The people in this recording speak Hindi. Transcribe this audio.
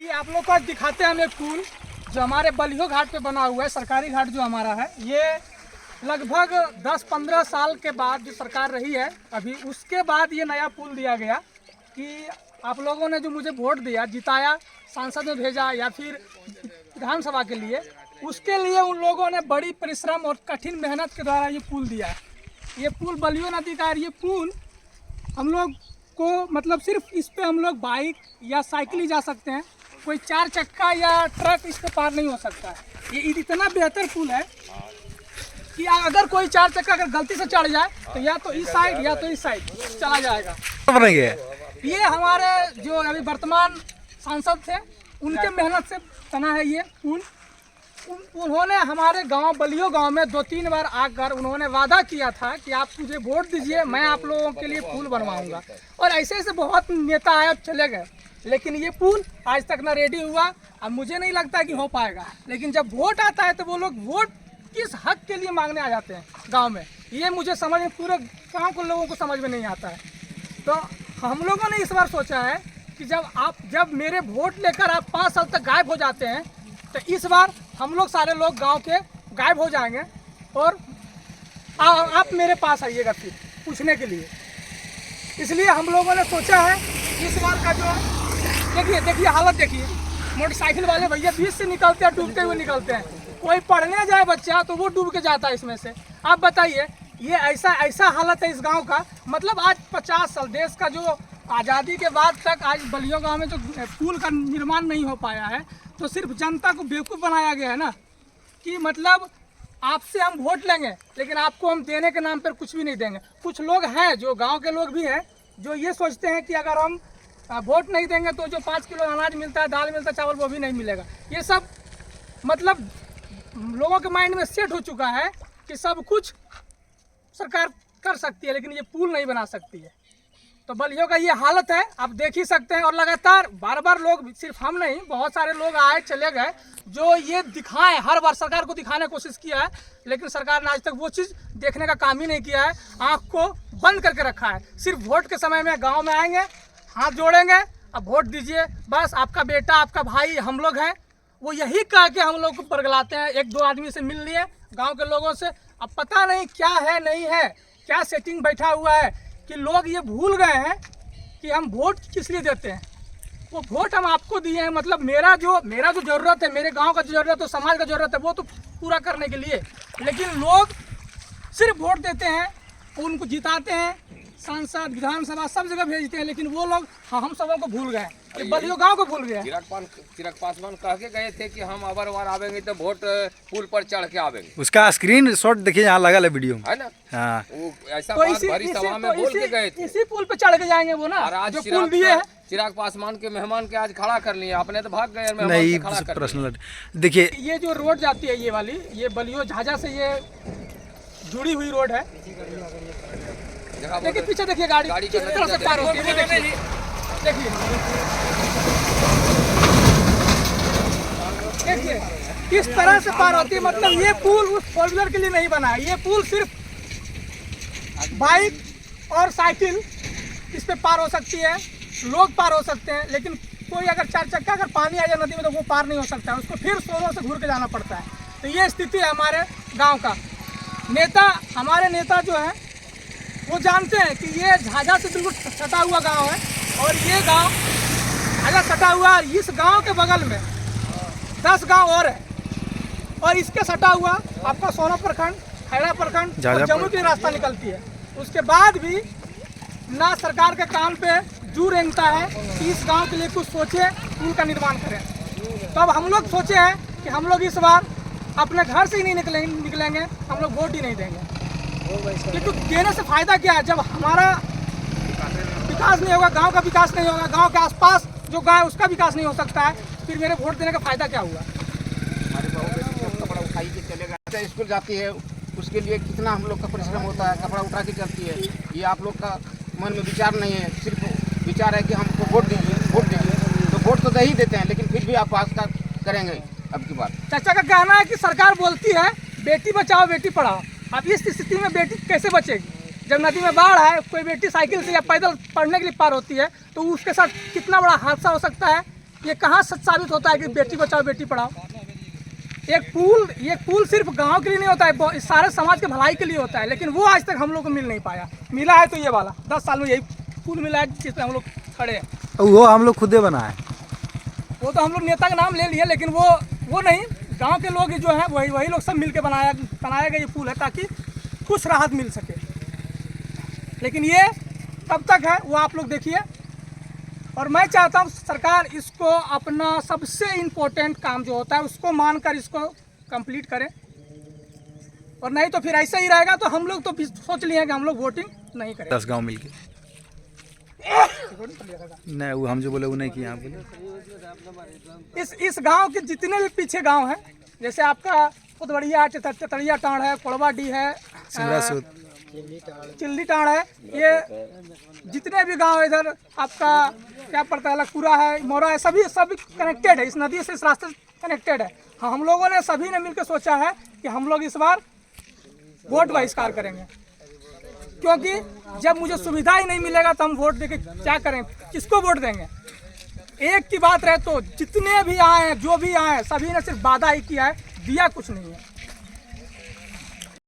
ये आप लोग को आज दिखाते हैं हम एक पुल जो हमारे बलियो घाट पे बना हुआ है। सरकारी घाट जो हमारा है, ये लगभग 10-15 साल के बाद जो सरकार रही है अभी, उसके बाद ये नया पुल दिया गया कि आप लोगों ने जो मुझे वोट दिया, जिताया, सांसद में भेजा या फिर विधानसभा के लिए, उसके लिए उन लोगों ने बड़ी परिश्रम और कठिन मेहनत के द्वारा ये पुल दिया है। ये पुल बलियो नदी का, ये पुल हम लोग को मतलब सिर्फ इस पे हम लोग बाइक या साइकिल ही जा सकते हैं, कोई 4 चक्का या ट्रक इस पे पार नहीं हो सकता है। ये इतना बेहतर पुल है कि अगर कोई 4 चक्का अगर गलती से चढ़ जाए तो या तो इस साइड या तो इस साइड चला जाएगा। ये हमारे जो अभी वर्तमान सांसद थे, उनके मेहनत से बना है ये पुल। उन्होंने हमारे गांव बलियो गांव में 2-3 बार आकर उन्होंने वादा किया था कि आप मुझे वोट दीजिए, मैं आप लोगों के लिए पुल बनवाऊंगा। और ऐसे ऐसे बहुत नेता आए, चले गए, लेकिन ये पुल आज तक ना रेडी हुआ। अब मुझे नहीं लगता कि हो पाएगा, लेकिन जब वोट आता है तो वो लोग वोट किस हक के लिए मांगने आ जाते हैं गांव में, ये मुझे समझ में, पूरे गांव को लोगों को समझ में नहीं आता है। तो हम लोगों ने इस बार सोचा है कि जब मेरे वोट लेकर आप 5 साल तक गायब हो जाते हैं, तो इस बार हम लोग सारे लोग गांव के गायब हो जाएंगे और आप मेरे पास आइएगा फिर पूछने के लिए। इसलिए हम लोगों ने सोचा है इस बार का जो, देखिए हालत देखिए, मोटरसाइकिल वाले भैया बीच से निकलते हैं, डूबते हुए निकलते हैं। कोई पढ़ने जाए बच्चा तो वो डूब के जाता है इसमें से। आप बताइए, ये ऐसा हालत है इस गांव का। मतलब आज 50 साल देश का जो आज़ादी के बाद तक आज बलियो गांव में जो पुल का निर्माण नहीं हो पाया है, तो सिर्फ जनता को बेवकूफ़ बनाया गया है ना, कि मतलब आपसे हम वोट लेंगे लेकिन आपको हम देने के नाम पर कुछ भी नहीं देंगे। कुछ लोग हैं, जो गांव के लोग भी हैं, जो ये सोचते हैं कि अगर हम वोट नहीं देंगे तो जो 5 किलो अनाज मिलता है, दाल मिलता है, चावल, वो भी नहीं मिलेगा। ये सब मतलब लोगों के माइंड में सेट हो चुका है कि सब कुछ सरकार कर सकती है लेकिन ये पुल नहीं बना सकती है। तो बलियो का ये हालत है, आप देख ही सकते हैं। और लगातार बार लोग, सिर्फ हम नहीं, बहुत सारे लोग आए चले गए जो ये दिखाएं, हर बार सरकार को दिखाने की कोशिश किया है, लेकिन सरकार ने आज तक वो चीज़ देखने का काम ही नहीं किया है। आँख को बंद करके रखा है। सिर्फ वोट के समय में गाँव में आएंगे, हाथ जोड़ेंगे, अब वोट दीजिए, बस आपका बेटा, आपका भाई, हम लोग हैं, वो यही कह के हम लोग को परगलाते हैं। 1-2 आदमी से मिल लिए गांव के लोगों से, अब पता नहीं क्या है, नहीं है, क्या सेटिंग बैठा हुआ है कि लोग ये भूल गए हैं कि हम वोट किस लिए देते हैं। वो वोट हम आपको दिए हैं, मतलब मेरा जो ज़रूरत है, मेरे गाँव का जो ज़रूरत है, समाज का ज़रूरत है, वो तो पूरा करने के लिए। लेकिन लोग सिर्फ वोट देते हैं, उनको जिताते हैं, सांसद, विधानसभा सब जगह भेजते हैं, लेकिन वो लोग हम सबों को भूल गए, बलियो गांव को भूल गए। चिराग पासवान कह के गए थे कि हम अबर बार आवेंगे तो वोट पुल पर चढ़ के आवेंगे। उसका स्क्रीन शॉट देखिए, यहाँ लगा है वीडियो, है ना। हाँ, वो ऐसा बात भरी सभा में बोल के गए थे। इसी पुल पे चढ़ के जाएंगे वो ना, आज जो पुल दिए है। चिराग पासवान के मेहमान के आज खड़ा कर लिए, आपने तो भाग गए। नहीं, पर्सनल देखिए, ये जो रोड जाती है, ये वाली, ये बलियो झाझा से ये जुड़ी हुई रोड है। देखिए पीछे, देखिए गाड़ी किस तरह से पार होती है, देखिए किस तरह से पार होती है। मतलब ये पुल उस 4 व्हीलर के लिए नहीं बना है, ये पुल सिर्फ बाइक और साइकिल इस पे पार हो सकती है, लोग पार हो सकते हैं, लेकिन कोई अगर 4 चक्का अगर पानी आ जाए नदी में तो वो पार नहीं हो सकता है, उसको फिर सोलों से घूर के जाना पड़ता है। तो ये स्थिति है हमारे गाँव का। हमारे नेता जो है वो जानते हैं कि ये झाझा से बिल्कुल सटा हुआ गांव है, और ये गांव झाझा सटा हुआ, इस गांव के बगल में 10 गांव और है, और इसके सटा हुआ आपका सोना प्रखंड, खैरा प्रखंड और जम्मू की रास्ता निकलती है। उसके बाद भी ना सरकार के काम पे जू रेंगता है कि इस गाँव के लिए कुछ सोचे, पुल का निर्माण करें। तो अब हम लोग सोचे हैं कि हम लोग इस बार अपने घर से ही नहीं निकलेंगे, हम लोग वोट ही नहीं देंगे। क्योंकि देने से फायदा क्या है, जब हमारा विकास नहीं होगा, गांव का विकास नहीं होगा, गांव के आसपास जो गांव है उसका विकास नहीं हो सकता है, फिर मेरे वोट देने का फायदा क्या हुआ। कपड़ा उठाई के चलेगा, स्कूल जाती है, उसके लिए कितना हम लोग का परिश्रम होता है, कपड़ा उठा के चलती है। ये आप लोग का मन में विचार नहीं है, सिर्फ विचार है कि हमको वोट दीजिए। तो वोट तो दे ही देते हैं, लेकिन फिर भी आप पास करेंगे अब की बात। चाचा का कहना है कि सरकार बोलती है बेटी बचाओ बेटी पढ़ाओ, अब इस स्थिति में बेटी कैसे बचेगी? जब नदी में बाढ़ है, कोई बेटी साइकिल से या पैदल पढ़ने के लिए पार होती है तो उसके साथ कितना बड़ा हादसा हो सकता है, ये कहाँ सच साबित होता है कि बेटी बचाओ बेटी पढ़ाओ। ये पुल सिर्फ गांव के लिए नहीं होता है, इस सारे समाज के भलाई के लिए होता है, लेकिन वो आज तक हम लोग को मिल नहीं पाया। मिला है तो ये वाला 10 साल में यही पुल मिला है जिसमें हम लोग खड़े हैं। वो हम लोग खुदे बनाए। वो तो हम लोग नेता का नाम ले लिए, लेकिन वो नहीं, गांव के लोग जो हैं वही लोग सब मिल के बनाया गया ये पुल है, ताकि कुछ राहत मिल सके। लेकिन ये कब तक है वो आप लोग देखिए। और मैं चाहता हूँ सरकार इसको अपना सबसे इम्पोर्टेंट काम जो होता है उसको मानकर इसको कंप्लीट करें, और नहीं तो फिर ऐसे ही रहेगा तो हम लोग तो सोच लिए कि हम लोग वोटिंग नहीं करेंगे। 10 गांव मिलके नहीं, वो हम जो बोले वो नहीं किया। आप बोले इस गांव के जितने भी पीछे गांव हैं, जैसे आपका खुदबड़िया चतरिया टाँड़ है, कोड़वाडी है, चिल्ली टाँड़ है, ये जितने भी गांव इधर आपका क्या पड़ता है, लखपुरा है, मोरा है, सभी कनेक्टेड है, इस नदी से इस रास्ते से कनेक्टेड है। हाँ, हम लोगों ने सभी ने मिलकर सोचा है कि हम लोग इस बार वोट बहिष्कार करेंगे, क्योंकि जब मुझे सुविधा ही नहीं मिलेगा तो हम वोट देके क्या करें, किसको वोट देंगे। एक की बात रहे तो जितने भी आए हैं, जो भी आए हैं, सभी ने सिर्फ वादा ही किया है, दिया कुछ नहीं है।